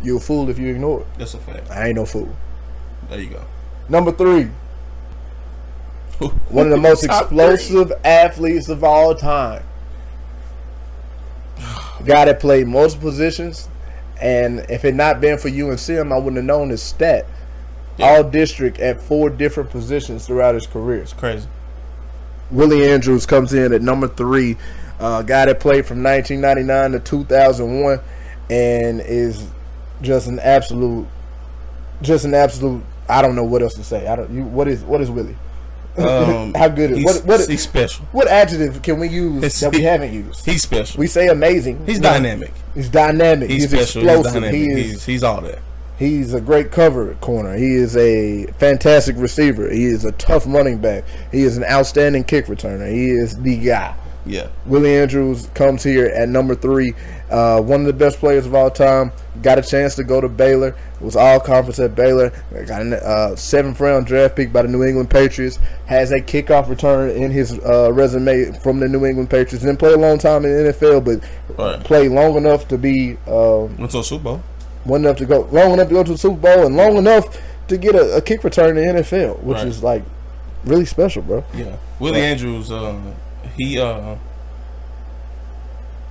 You're a fool if you ignore it. That's a fact. I ain't no fool. There you go. Number 3. One of the most explosive athletes of all time. Guy that played multiple positions, and if it not been for UNC, I wouldn't have known his stat. Yeah. All district at 4 different positions throughout his career. It's crazy. Willie Andrews comes in at number 3. Guy that played from 1999 to 2001, and is just an absolute. I don't know what else to say. What is Willie? How good is he's special? What adjective can we use that we haven't used? He's special. We say amazing. He's dynamic. He's dynamic. He's special. Explosive. He's all that. He's a great cover corner. He is a fantastic receiver. He is a tough running back. He is an outstanding kick returner. He is the guy. Yeah. Willie Andrews comes here at number 3. One of the best players of all time. Got a chance to go to Baylor. Was all conference at Baylor. Got a 7th round draft pick by the New England Patriots. Has a kickoff return in his resume from the New England Patriots. Didn't play a long time in the NFL, but played long enough to be went to a Super Bowl. Long enough to go to the Super Bowl, and long enough to get a kick return in the NFL, which is like really special, bro. Yeah. Willie Andrews, he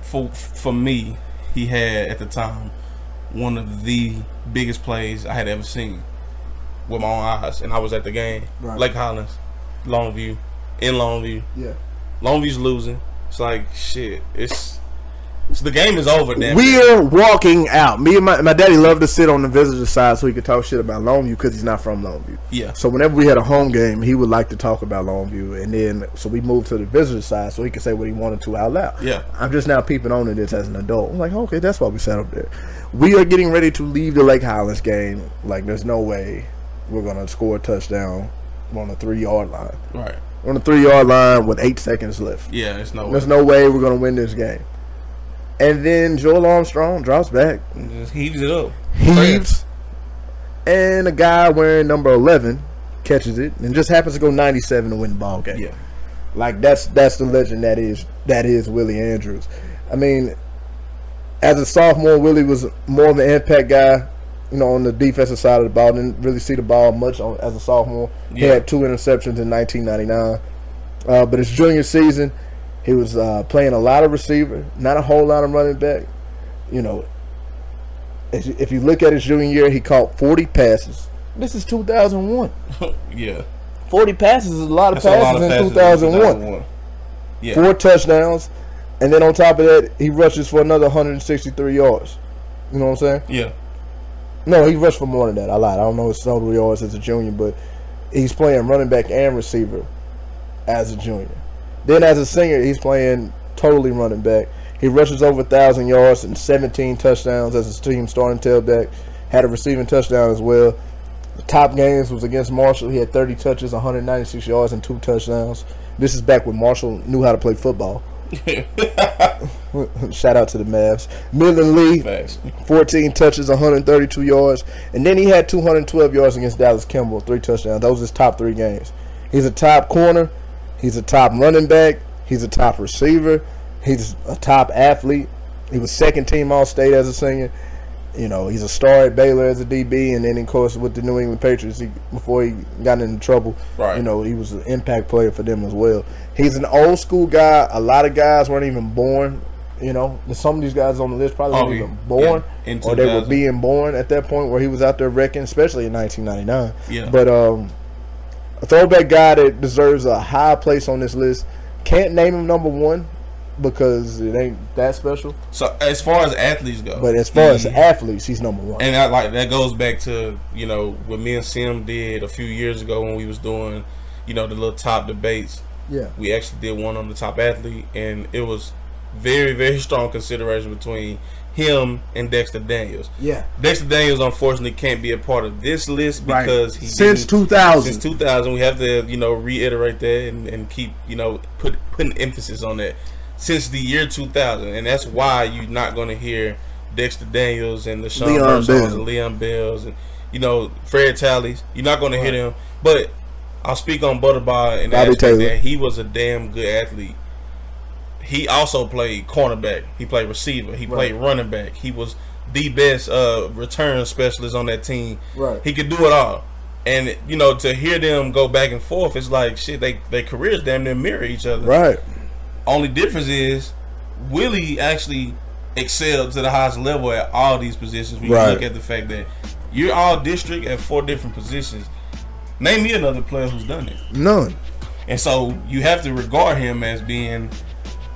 for me, he had at the time one of the biggest plays I had ever seen with my own eyes, and I was at the game. Lake Highlands, Longview, in Longview. Yeah. Longview's losing. It's like shit. So the game is over. We're walking out. Me and my daddy loved to sit on the visitor side so he could talk shit about Longview because he's not from Longview. Yeah. So whenever we had a home game, he would like to talk about Longview, and then so we moved to the visitor side so he could say what he wanted to out loud. Yeah. I'm just now peeping on this as an adult. I'm like, okay, that's why we sat up there. We are getting ready to leave the Lake Highlands game. Like, there's no way we're gonna score a touchdown on the 3-yard line. Right. On the 3-yard line with 8 seconds left. Yeah, there's no way we're gonna win this game. And then Joel Armstrong drops back. Just heaves it up. Heaves. And a guy wearing number 11 catches it and just happens to go 97 to win the ball game. Yeah. Like, that's the legend that is Willie Andrews. I mean, as a sophomore, Willie was more of an impact guy, on the defensive side of the ball. Didn't really see the ball much as a sophomore. Yeah. He had 2 interceptions in 1999. But his junior season, he was playing a lot of receiver, not a whole lot of running back. If you look at his junior year, he caught 40 passes. This is 2001. Yeah. 40 passes is a lot of passes in 2001. Yeah. 4 touchdowns. And then on top of that, he rushes for another 163 yards. You know what I'm saying? Yeah. No, he rushed for more than that. I lied. I don't know his total yards as a junior, but he's playing running back and receiver as a junior. Then as a senior, he's playing totally running back. He rushes over 1,000 yards and 17 touchdowns as his team starting tailback. Had a receiving touchdown as well. The top games was against Marshall. He had 30 touches, 196 yards, and 2 touchdowns. This is back when Marshall knew how to play football. Shout out to the Mavs. Millen Lee, 14 touches, 132 yards. And then he had 212 yards against Dallas Kimball, 3 touchdowns. Those are his top 3 games. He's a top corner. He's a top running back. He's a top receiver. He's a top athlete. He was second team All-State as a senior. He's a star at Baylor as a DB, and then of course with the New England Patriots, before he got into trouble, he was an impact player for them as well. He's an old school guy. A lot of guys weren't even born. Some of these guys on the list probably weren't even born, or they were being born at that point where he was out there wrecking, especially in 1999. Yeah. But a throwback guy that deserves a high place on this list. Can't name him number 1. Because it ain't that special. So as far as athletes go, but as far as athletes, he's number 1. And that goes back to what me and Sim did a few years ago when we was doing the little top debates. Yeah, we actually did one on the top athlete, and it was very, very strong consideration between him and Dexter Daniels. Yeah, Dexter Daniels unfortunately can't be a part of this list because he since 2000. Since 2000, we have to reiterate that and keep putting emphasis on that. Since the year 2000, and that's why you're not going to hear Dexter Daniels and the Sean Burnsons and Leon Bells and Fred Tallies. You're not going to hear them. But I'll speak on Butterball and that he was a damn good athlete. He also played cornerback. He played receiver. He played running back. He was the best return specialist on that team. Right. He could do it all. And, you know, to hear them go back and forth, it's like, shit, their careers damn near mirror each other. Right. Only difference is Willie actually excelled to the highest level at all these positions. When you look at the fact that you're all district at 4 different positions. Name me another player who's done it. None. And so you have to regard him as being,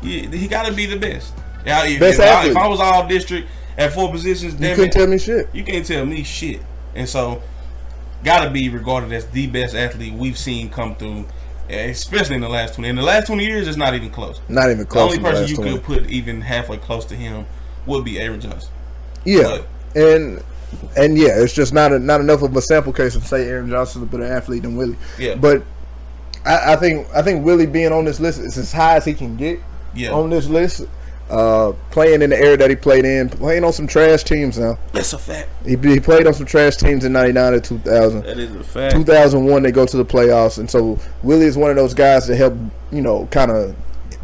he got to be the best. If I was all district at 4 positions, you couldn't tell me shit. You can't tell me shit. And so, got to be regarded as the best athlete we've seen come through, especially in the last 20. In the last 20 years, it's not even close. Not even close. The only person you could put even halfway close to him would be Aaron Johnson. Yeah, and yeah, it's just not enough of a sample case to say Aaron Johnson is a better athlete than Willie. Yeah, but I think Willie being on this list is as high as he can get. Yeah. On this list. Playing in the era that he played in, playing on some trash teams now. That's a fact. He played on some trash teams in 99 and 2000. That is a fact. 2001 they go to the playoffs, and so Willie is one of those guys that help, you know, kind of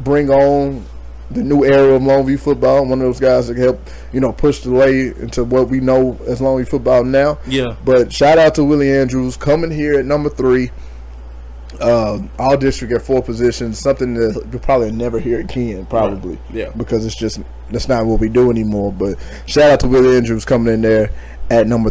bring on the new era of Longview football. One of those guys that help, you know, push the way into what we know as Longview football now. Yeah. But shout out to Willie Andrews coming here at number 3. All district at 4 positions, something that you'll probably never hear again, probably. Right. Yeah. Because that's not what we do anymore. But shout out to Willie Andrews coming in there at number